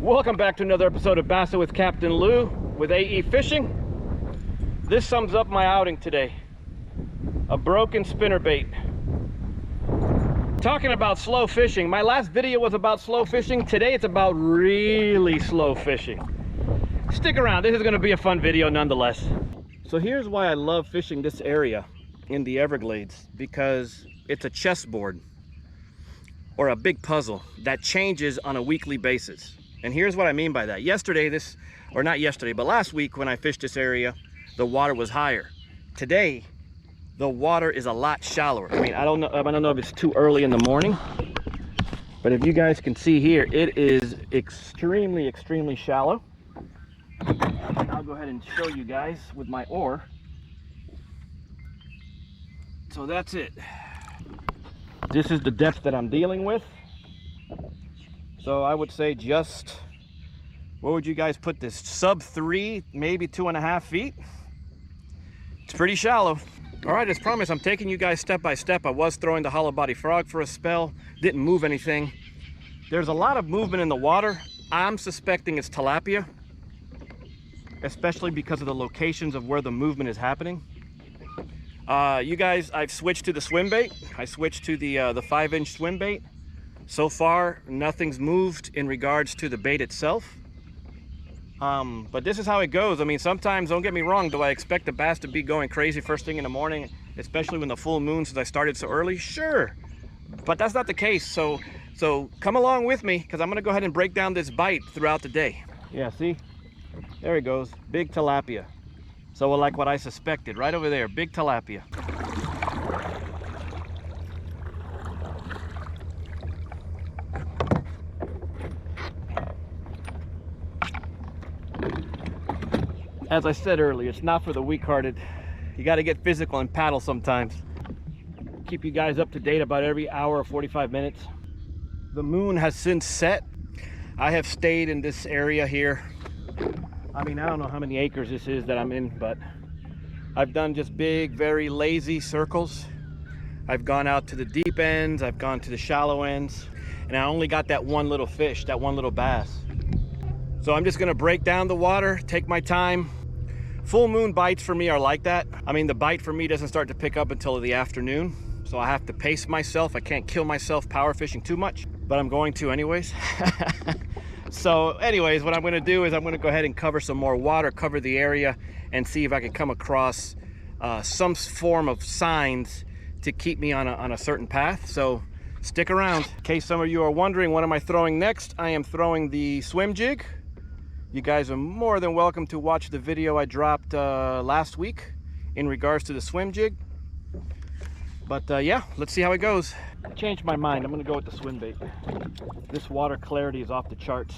Welcome back to another episode of Bassa with Captain Lou with AE Fishing. This sums up my outing today. A broken spinnerbait. Talking about slow fishing, my last video was about slow fishing. Today it's about really slow fishing. Stick around, this is going to be a fun video nonetheless. So here's why I love fishing this area in the Everglades, because it's a chessboard or a big puzzle that changes on a weekly basis. And here's what I mean by that. Last week when I fished this area, the water was higher. Today, the water is a lot shallower. I mean, I don't know if it's too early in the morning, but if you guys can see here, it is extremely shallow. I'll go ahead and show you guys with my oar. So that's it. This is the depth that I'm dealing with. So I would say just, what would you guys put this? Sub 3, maybe 2.5 feet. It's pretty shallow. All right, as promised, I'm taking you guys step by step. I was throwing the hollow body frog for a spell, didn't move anything. There's a lot of movement in the water. I'm suspecting it's tilapia, especially because of the locations of where the movement is happening. You guys, I've switched to the swim bait. I switched to the 5-inch swim bait. So far, nothing's moved in regards to the bait itself. But this is how it goes. I mean, sometimes, don't get me wrong, do I expect the bass to be going crazy first thing in the morning, especially when the full moon, since I started so early? Sure, but that's not the case. So come along with me, because I'm gonna go ahead and break down this bite throughout the day. Yeah, see? There he goes, big tilapia. So like what I suspected, right over there, big tilapia. As I said earlier, it's not for the weak-hearted. You got to get physical and paddle sometimes. Keep you guys up to date about every hour or 45 minutes. The moon has since set. I have stayed in this area here. I mean, I don't know how many acres this is that I'm in, but I've done just big, very lazy circles. I've gone out to the deep ends, I've gone to the shallow ends, and I only got that one little fish, that one little bass. So I'm just gonna break down the water, take my time. Full moon bites for me are like that. I mean, the bite for me doesn't start to pick up until the afternoon, so I have to pace myself. I can't kill myself power fishing too much, but I'm going to anyways. So anyways, what I'm gonna do is I'm gonna go ahead and cover some more water, cover the area, and see if I can come across some form of signs to keep me on a certain path. So stick around. In case some of you are wondering, what am I throwing next? I am throwing the swim jig. You guys are more than welcome to watch the video I dropped last week in regards to the swim jig. But yeah, let's see how it goes. I changed my mind. I'm gonna go with the swim bait. This water clarity is off the charts.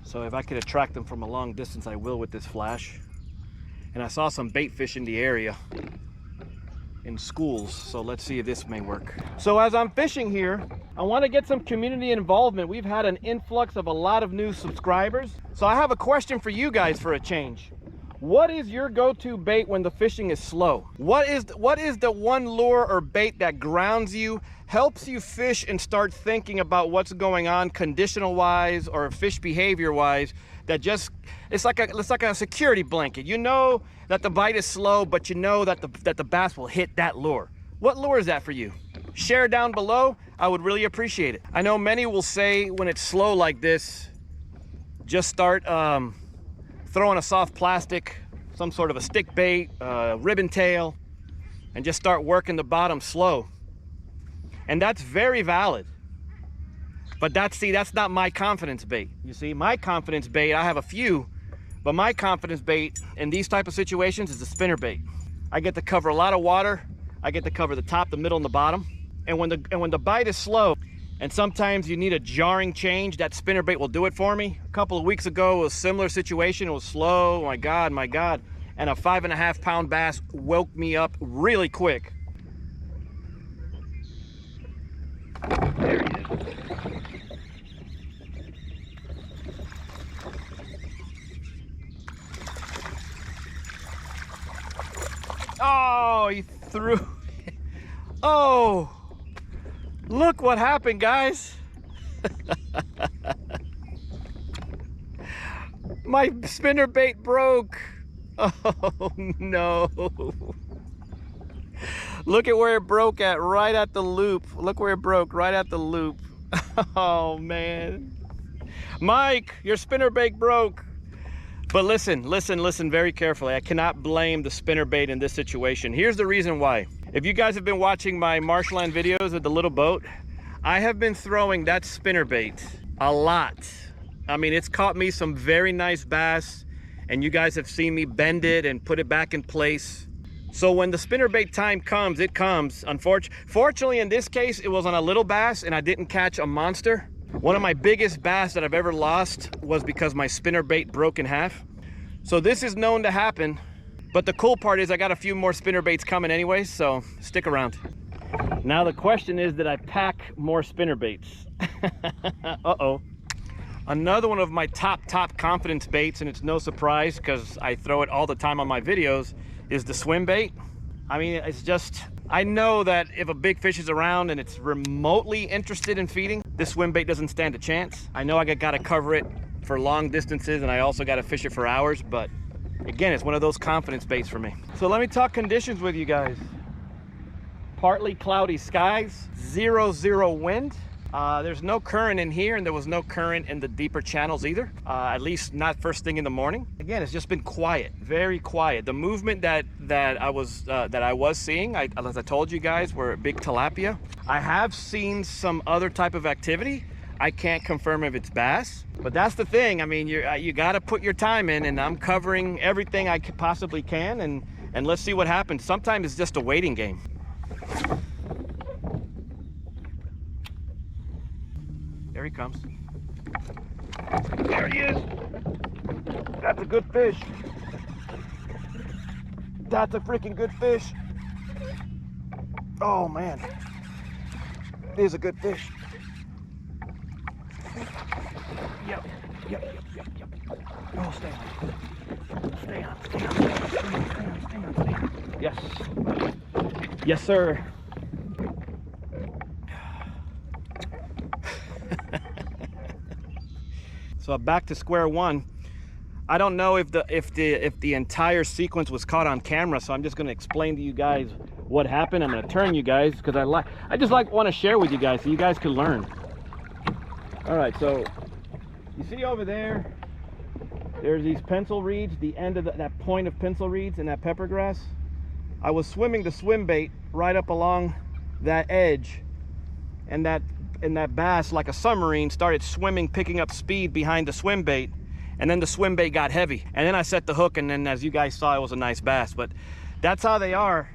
So if I could attract them from a long distance, I will with this flash. And I saw some bait fish in the area in schools, so let's see if this may work. So as I'm fishing here, I want to get some community involvement. We've had an influx of a lot of new subscribers, so I have a question for you guys for a change. What is your go-to bait when the fishing is slow? What is the one lure or bait that grounds you, helps you fish and start thinking about what's going on conditional wise or fish behavior wise, that just, it's like a security blanket. You know that the bite is slow, but you know that the bass will hit that lure. What lure is that for you? Share down below. I would really appreciate it. I know many will say when it's slow like this, just start throwing a soft plastic, some sort of a stick bait, ribbon tail, and just start working the bottom slow. And that's very valid. But that's not my confidence bait. You see, my confidence bait, I have a few, but my confidence bait in these type of situations is the spinner bait. I get to cover a lot of water. I get to cover the top, the middle, and the bottom. And when the bite is slow, and sometimes you need a jarring change, that spinner bait will do it for me. A couple of weeks ago, it was a similar situation. It was slow, my God. And a 5.5 pound bass woke me up really quick. There he is. Oh, he threw. Oh, look what happened, guys. My spinnerbait broke. Oh no. Look at where it broke at, right at the loop. Look where it broke, right at the loop. Oh man. Mike, your spinnerbait broke. But listen very carefully. I cannot blame the spinnerbait in this situation. Here's the reason why. If you guys have been watching my marshland videos with the little boat, I have been throwing that spinnerbait a lot. I mean, it's caught me some very nice bass, and you guys have seen me bend it and put it back in place. So when the spinnerbait time comes, it comes. Fortunately, in this case, it was on a little bass and I didn't catch a monster. One of my biggest bass that I've ever lost was because my spinnerbait broke in half. So this is known to happen, but the cool part is I got a few more spinnerbaits coming anyway, so stick around. Now the question is, did I pack more spinnerbaits? Uh-oh. Another one of my top confidence baits, and it's no surprise because I throw it all the time on my videos, is the swim bait. I mean, it's just, I know that if a big fish is around and it's remotely interested in feeding, this swim bait doesn't stand a chance. I know I gotta cover it for long distances, and I also gotta fish it for hours, but again, it's one of those confidence baits for me. So let me talk conditions with you guys. Partly cloudy skies, 0 wind. There's no current in here, and there was no current in the deeper channels either, at least not first thing in the morning. Again, it's just been quiet, very quiet. The movement that I was seeing, as I told you guys, were big tilapia. I have seen some other type of activity. I can't confirm if it's bass, but that's the thing. I mean, you got to put your time in, and I'm covering everything I possibly can, and let's see what happens. Sometimes it's just a waiting game. There he comes. There he is. That's a good fish. That's a freaking good fish. Oh man. It is a good fish. Yep. Oh, stay on. Stay on. Yes. Yes, sir. So back to square one. I don't know if the entire sequence was caught on camera, so I'm just going to explain to you guys what happened. I'm going to turn you guys because I just want to share with you guys so you guys can learn. All right, so you see over there, there's these pencil reeds, the end of that point of pencil reeds and that pepper grass. I was swimming the swim bait right up along that edge, and that bass, like a submarine, started swimming, picking up speed behind the swim bait, and then the swim bait got heavy, and then I set the hook, and then as you guys saw, it was a nice bass. But that's how they are.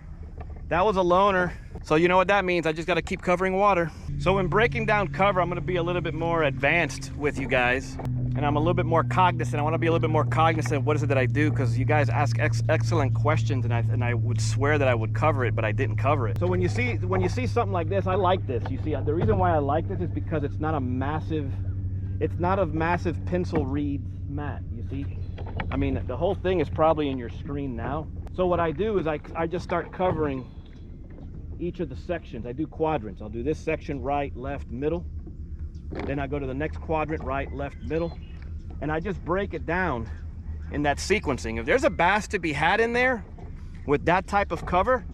That was a loner, so you know what that means. I just got to keep covering water. So when breaking down cover, I'm going to be a little bit more advanced with you guys, and I'm a little bit more cognizant. I want to be a little bit more cognizant of what is it that I do, because you guys ask excellent questions, and I would swear that I would cover it, but I didn't cover it. So when you see something like this, I like this. You see, the reason why I like this is because it's not a massive pencil reed mat. You see, I mean, the whole thing is probably in your screen now. So what I do is I just start covering each of the sections. I do quadrants. I'll do this section, right, left, middle. Then I go to the next quadrant, right, left, middle. And I just break it down in that sequencing. If there's a bass to be had in there with that type of cover,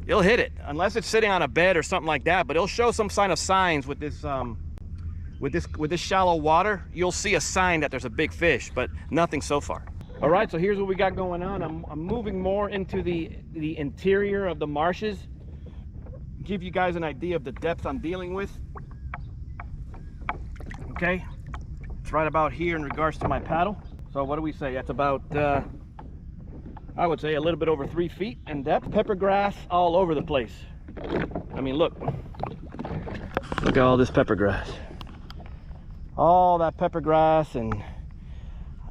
it'll hit it, unless it's sitting on a bed or something like that. But it'll show some signs with this shallow water. You'll see a sign that there's a big fish, but nothing so far. All right, so here's what we got going on. I'm moving more into the interior of the marshes. Give you guys an idea of the depth I'm dealing with. Okay, it's right about here in regards to my paddle. So what do we say? That's about, I would say a little bit over 3 feet in depth. Pepper grass all over the place. I mean, look at all this pepper grass. All that pepper grass, and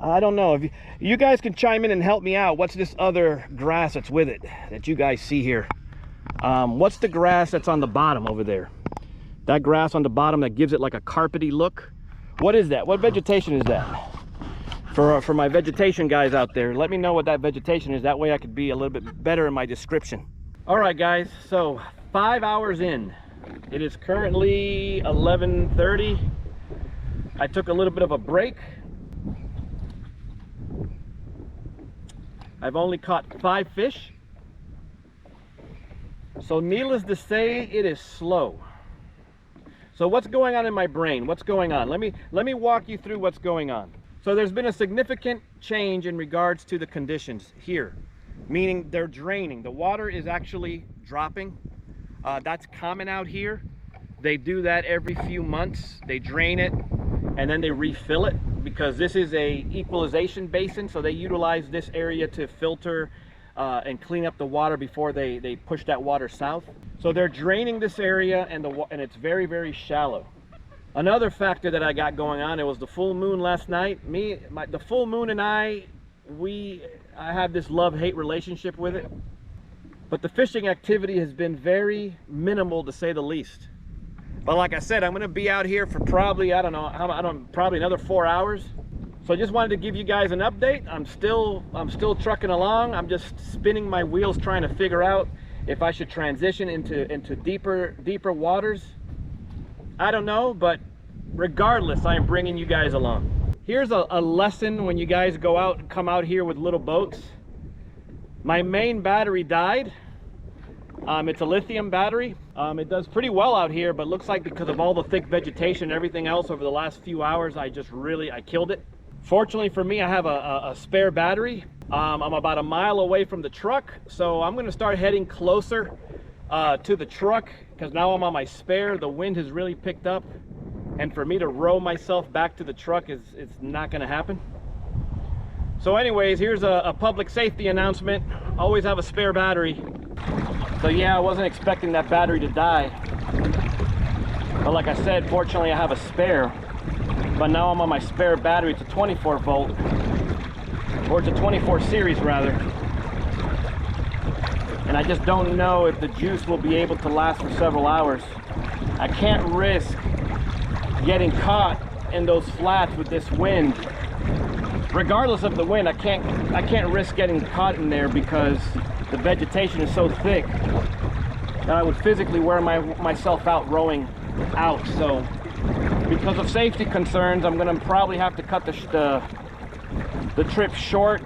I don't know if you guys can chime in and help me out. What's this other grass that's with it that you guys see here? What's the grass that's on the bottom over there? That grass on the bottom that gives it like a carpety look. What is that? What vegetation is that? For my vegetation guys out there, let me know what that vegetation is. That way I could be a little bit better in my description. All right, guys, so 5 hours in. It is currently 11:30. I took a little bit of a break. I've only caught 5 fish. So needless to say, it is slow. So what's going on in my brain? What's going on? Let me walk you through what's going on. So there's been a significant change in regards to the conditions here, meaning they're draining. The water is actually dropping. That's common out here. They do that every few months. They drain it and then they refill it, because this is a equalization basin, so they utilize this area to filter and clean up the water before they push that water south. So they're draining this area, and it's very, very shallow. Another factor that I got going on, it was the full moon last night. The full moon and I have this love-hate relationship with it. But the fishing activity has been very minimal, to say the least. But like I said, I'm going to be out here for probably, probably another 4 hours. So I just wanted to give you guys an update. I'm still trucking along. I'm just spinning my wheels trying to figure out if I should transition into deeper waters. I don't know, but regardless, I am bringing you guys along. Here's a lesson when you guys come out here with little boats. My main battery died. It's a lithium battery. It does pretty well out here, but looks like because of all the thick vegetation and everything else over the last few hours, I killed it. Fortunately for me, I have a spare battery. I'm about a mile away from the truck, so I'm gonna start heading closer to the truck, because now I'm on my spare. The wind has really picked up, and for me to row myself back to the truck it's not gonna happen. So anyways, here's a public safety announcement. Always have a spare battery. So yeah, I wasn't expecting that battery to die. But like I said, fortunately I have a spare. But now I'm on my spare battery. It's a 24 volt. Or it's a 24 series rather. And I just don't know if the juice will be able to last for several hours. I can't risk getting caught in those flats with this wind. Regardless of the wind, I can't risk getting caught in there, because the vegetation is so thick that I would physically wear myself out rowing out. So because of safety concerns, I'm gonna probably have to cut the trip short,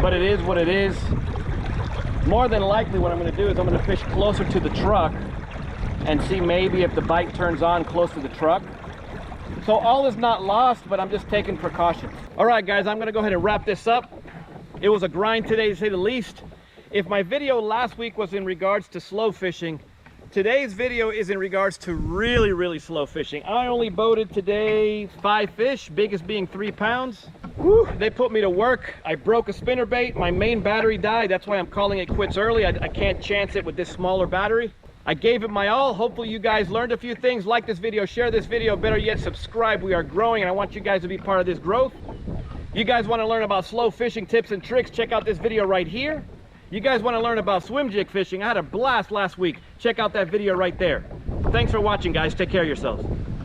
but it is what it is. More than likely what I'm gonna do is I'm gonna fish closer to the truck and see maybe if the bite turns on close to the truck. So all is not lost, but I'm just taking precautions. All right, guys, I'm gonna go ahead and wrap this up. It was a grind today, to say the least. If my video last week was in regards to slow fishing, today's video is in regards to really, really slow fishing. I only boated today 5 fish, biggest being 3 pounds. Whew, they put me to work. I broke a spinnerbait. My main battery died. That's why I'm calling it quits early. I can't chance it with this smaller battery. I gave it my all. Hopefully you guys learned a few things. Like this video, share this video, better yet subscribe. We are growing and I want you guys to be part of this growth. You guys want to learn about slow fishing tips and tricks, check out this video right here. You guys want to learn about swim jig fishing, I had a blast last week. Check out that video right there. Thanks for watching, guys. Take care of yourselves.